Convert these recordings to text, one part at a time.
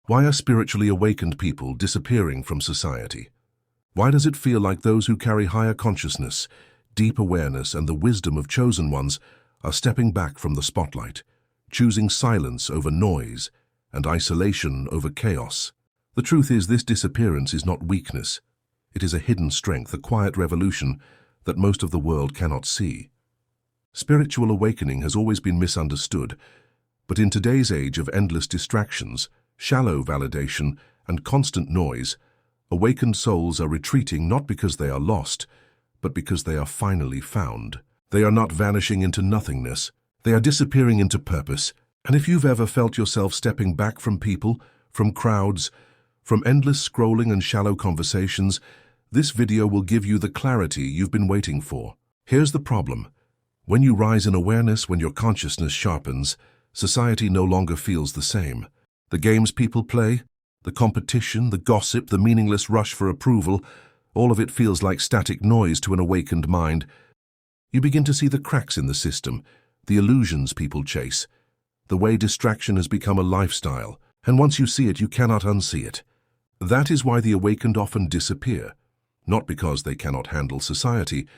Why are spiritually awakened people disappearing from society? Why does it feel like those who carry higher consciousness, deep awareness, and the wisdom of chosen ones are stepping back from the spotlight, choosing silence over noise and isolation over chaos? The truth is, this disappearance is not weakness. It is a hidden strength, a quiet revolution that most of the world cannot see. Spiritual awakening has always been misunderstood, but in today's age of endless distractions, shallow validation, and constant noise, awakened souls are retreating not because they are lost, but because they are finally found. They are not vanishing into nothingness. They are disappearing into purpose. And if you've ever felt yourself stepping back from people, from crowds, from endless scrolling and shallow conversations, this video will give you the clarity you've been waiting for. Here's the problem. When you rise in awareness, when your consciousness sharpens, society no longer feels the same. The games people play, the competition, the gossip, the meaningless rush for approval, all of it feels like static noise to an awakened mind. You begin to see the cracks in the system, the illusions people chase, the way distraction has become a lifestyle, and once you see it, you cannot unsee it. That is why the awakened often disappear, not because they cannot handle society,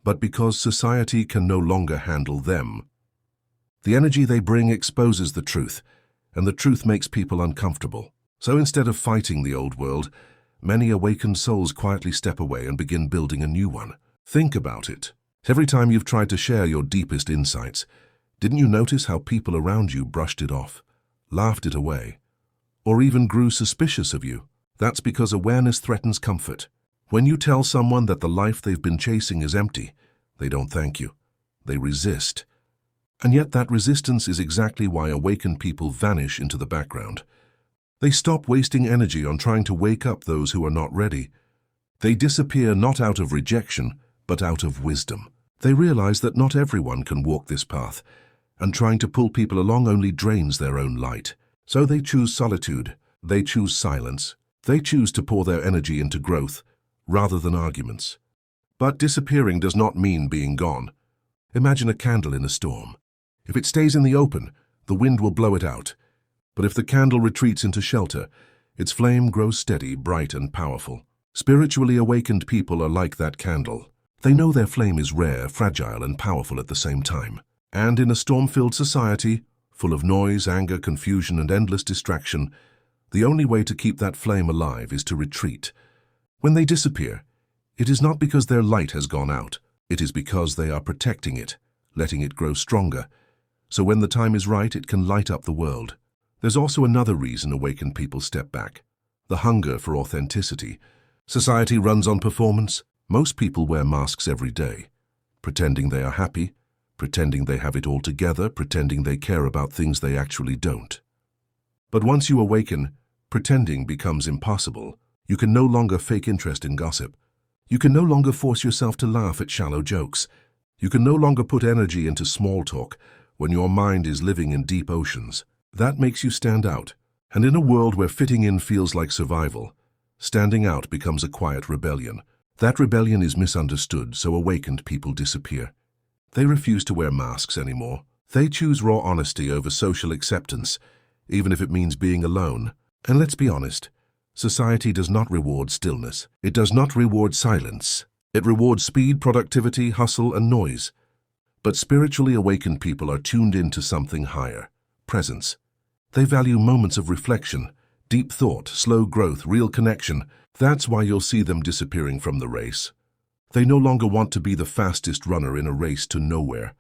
but because society can no longer handle them. The energy they bring exposes the truth, and the truth makes people uncomfortable. So instead of fighting the old world, many awakened souls quietly step away and begin building a new one. Think about it. Every time you've tried to share your deepest insights, didn't you notice how people around you brushed it off, laughed it away, or even grew suspicious of you? That's because awareness threatens comfort. When you tell someone that the life they've been chasing is empty, they don't thank you. They resist. And yet that resistance is exactly why awakened people vanish into the background. They stop wasting energy on trying to wake up those who are not ready. They disappear not out of rejection, but out of wisdom. They realize that not everyone can walk this path, and trying to pull people along only drains their own light. So they choose solitude. They choose silence. They choose to pour their energy into growth, rather than arguments. But disappearing does not mean being gone. Imagine a candle in a storm. If it stays in the open, the wind will blow it out. But if the candle retreats into shelter, its flame grows steady, bright, and powerful. Spiritually awakened people are like that candle. They know their flame is rare, fragile, and powerful at the same time. And in a storm-filled society, full of noise, anger, confusion, and endless distraction, the only way to keep that flame alive is to retreat. When they disappear, it is not because their light has gone out. It is because they are protecting it, letting it grow stronger, so when the time is right, it can light up the world. There's also another reason awakened people step back: the hunger for authenticity. Society runs on performance. Most people wear masks every day, pretending they are happy, pretending they have it all together, pretending they care about things they actually don't. But once you awaken, pretending becomes impossible. You can no longer fake interest in gossip. You can no longer force yourself to laugh at shallow jokes. You can no longer put energy into small talk when your mind is living in deep oceans. That makes you stand out. And in a world where fitting in feels like survival, standing out becomes a quiet rebellion. That rebellion is misunderstood, so awakened people disappear. They refuse to wear masks anymore. They choose raw honesty over social acceptance, even if it means being alone. And let's be honest, society does not reward stillness. It does not reward silence. It rewards speed, productivity, hustle, and noise. But spiritually awakened people are tuned into something higher: presence. They value moments of reflection, deep thought, slow growth, real connection. That's why you'll see them disappearing from the race. They no longer want to be the fastest runner in a race to nowhere.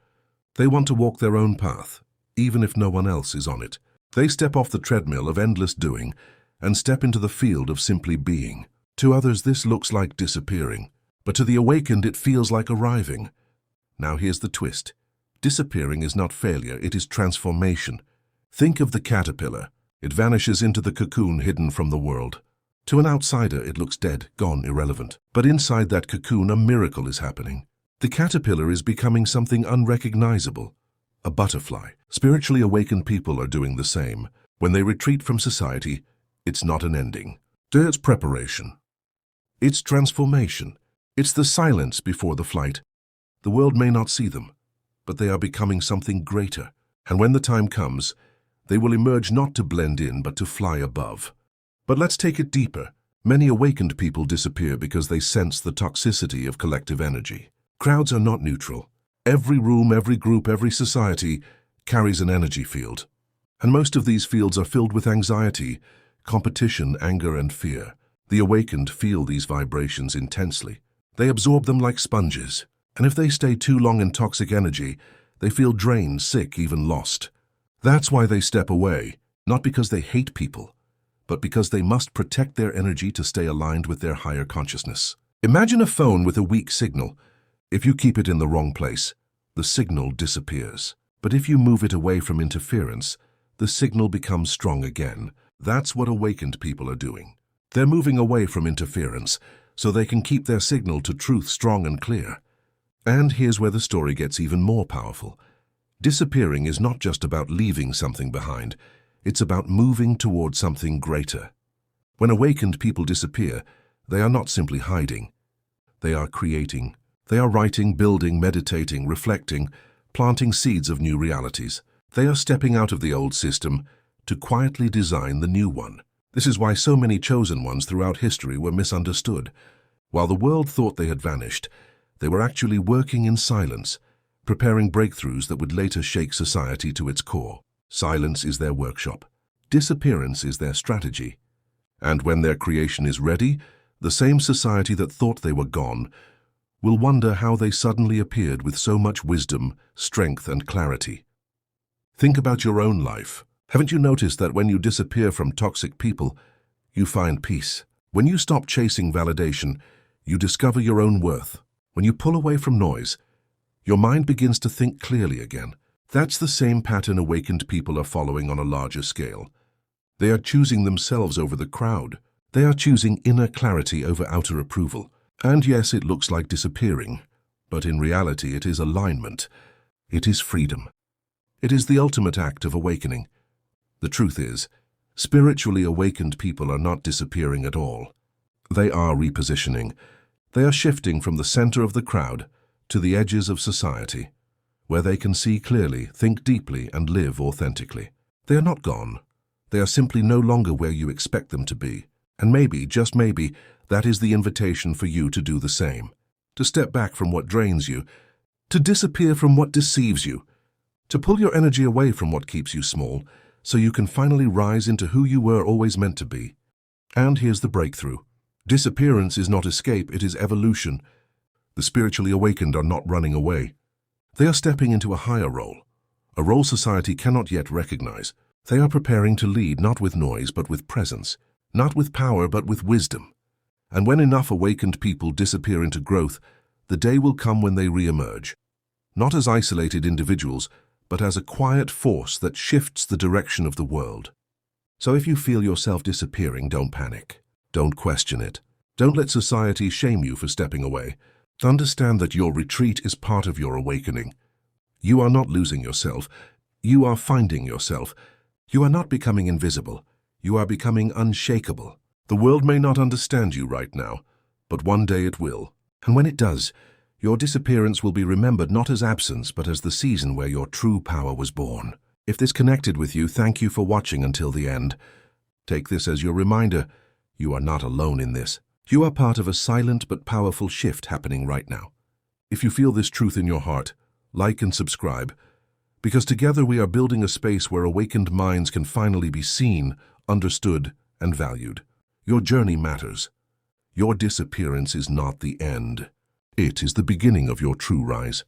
They want to walk their own path, even if no one else is on it. They step off the treadmill of endless doing and step into the field of simply being. To others, this looks like disappearing, but to the awakened, it feels like arriving. Now here's the twist. Disappearing is not failure, it is transformation. Think of the caterpillar. It vanishes into the cocoon hidden from the world. To an outsider, it looks dead, gone, irrelevant. But inside that cocoon, a miracle is happening. The caterpillar is becoming something unrecognizable, a butterfly. Spiritually awakened people are doing the same. When they retreat from society, it's not an ending. It's preparation. It's transformation. It's the silence before the flight. The world may not see them, but they are becoming something greater. And when the time comes, They will emerge not to blend in, but to fly above. But let's take it deeper. Many awakened people disappear because they sense the toxicity of collective energy. Crowds are not neutral. Every room, every group, every society carries an energy field. And most of these fields are filled with anxiety, competition, anger, and fear. The awakened feel these vibrations intensely. They absorb them like sponges. And if they stay too long in toxic energy, they feel drained, sick, even lost. That's why they step away, not because they hate people, but because they must protect their energy to stay aligned with their higher consciousness. Imagine a phone with a weak signal. If you keep it in the wrong place, the signal disappears. But if you move it away from interference, the signal becomes strong again. That's what awakened people are doing. They're moving away from interference so they can keep their signal to truth strong and clear. And here's where the story gets even more powerful. Disappearing is not just about leaving something behind. It's about moving toward something greater. When awakened people disappear, they are not simply hiding. They are creating. They are writing, building, meditating, reflecting, planting seeds of new realities. They are stepping out of the old system to quietly design the new one. This is why so many chosen ones throughout history were misunderstood. While the world thought they had vanished, they were actually working in silence, preparing breakthroughs that would later shake society to its core. Silence is their workshop. Disappearance is their strategy. And when their creation is ready, the same society that thought they were gone will wonder how they suddenly appeared with so much wisdom, strength, and clarity. Think about your own life. Haven't you noticed that when you disappear from toxic people, you find peace? When you stop chasing validation, you discover your own worth. When you pull away from noise, your mind begins to think clearly again. That's the same pattern awakened people are following on a larger scale. They are choosing themselves over the crowd. They are choosing inner clarity over outer approval. And yes, it looks like disappearing, but in reality it is alignment. It is freedom. It is the ultimate act of awakening. The truth is, spiritually awakened people are not disappearing at all. They are repositioning. They are shifting from the center of the crowd to the edges of society, where they can see clearly, think deeply, and live authentically. They are not gone. They are simply no longer where you expect them to be. And maybe, just maybe, that is the invitation for you to do the same. To step back from what drains you, to disappear from what deceives you, to pull your energy away from what keeps you small, so you can finally rise into who you were always meant to be. And here's the breakthrough. Disappearance is not escape, it is evolution. The spiritually awakened are not running away. They are stepping into a higher role, a role society cannot yet recognize. They are preparing to lead not with noise but with presence, not with power but with wisdom. And when enough awakened people disappear into growth, the day will come when they re-emerge, not as isolated individuals, but as a quiet force that shifts the direction of the world. So if you feel yourself disappearing, don't panic. Don't question it. Don't let society shame you for stepping away. Understand that your retreat is part of your awakening. You are not losing yourself. You are finding yourself. You are not becoming invisible. You are becoming unshakable. The world may not understand you right now, but one day it will. And when it does, your disappearance will be remembered not as absence, but as the season where your true power was born. If this connected with you, thank you for watching until the end. Take this as your reminder. You are not alone in this. You are part of a silent but powerful shift happening right now. If you feel this truth in your heart, like and subscribe, because together we are building a space where awakened minds can finally be seen, understood, and valued. Your journey matters. Your disappearance is not the end. It is the beginning of your true rise.